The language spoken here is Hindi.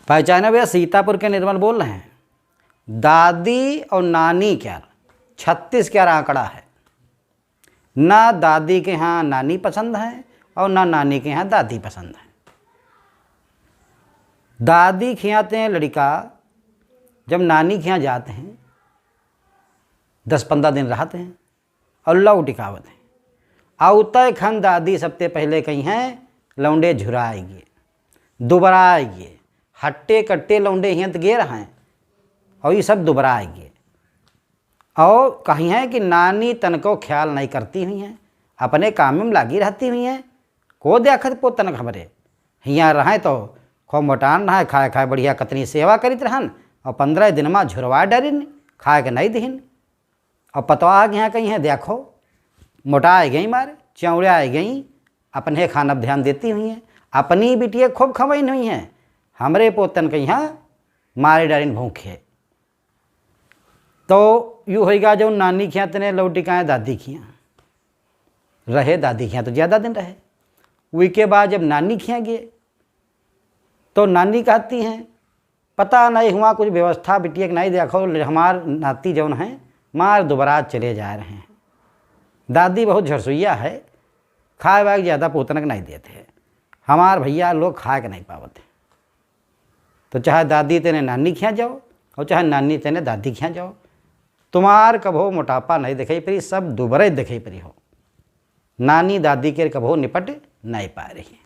पहचाना भैया, सीतापुर के निर्मल बोल रहे हैं। दादी और नानी क्या 36 क्या आंकड़ा है। ना दादी के यहाँ नानी पसंद है और ना नानी के यहाँ दादी पसंद है। दादी खियाते हैं लड़का, जब नानी के यहाँ जाते हैं 10-15 दिन रहते हैं और लौट टिकावत हैं। आवतय खन दादी सबसे पहले कही हैं लौंडे झुराएंगे, दुबराएंगे, हट्टे कट्टे लौंडे हिंत गे रहे हैं और ये सब दुबराएंगे। और कही हैं कि नानी तन को ख्याल नहीं करती हुई हैं, अपने काम में लागी रहती हुई हैं। को देखत पो तन खबरे हियाँ रहें तो खूब मोटान रहा, खाए खाए बढ़िया कतनी सेवा करीत रहन और 15 दिन में झुरवा डरिन, खाए के नहीं दिहिन। और पतवा के यहाँ कहीं हैं देखो मोटा आ गई, मारे चौड़े आ गई, अपने खाना ध्यान देती हुई हैं। अपनी बिटिया खूब खवैन हुई हैं, हमरे पोतन के यहाँ मारे डरिन भूखे। तो यूँ होगा जो नानी खिया तने लौटी काएँ दादी खिया रहे, दादी खिया तो ज़्यादा दिन रहे। उसके बाद जब नानी खिया गए तो नानी कहती हैं पता नहीं हुआ कुछ व्यवस्था बिटिया नहीं देखो, हमार नाती जौन हैं मार दोबारा चले जा रहे हैं। दादी बहुत झरसुइया है, खाए वाए ज़्यादा पोतनक नहीं देते हैं, हमार भैया लोग खा के नहीं पावते। तो चाहे दादी तेने नानी खिया जाओ और चाहे नानी तेने दादी खिया जाओ, तुम्हार कभो मोटापा नहीं दिखाई परी, सब दुबरे दिखाई परी हो। नानी दादी के कभो निपट नहीं पा रही।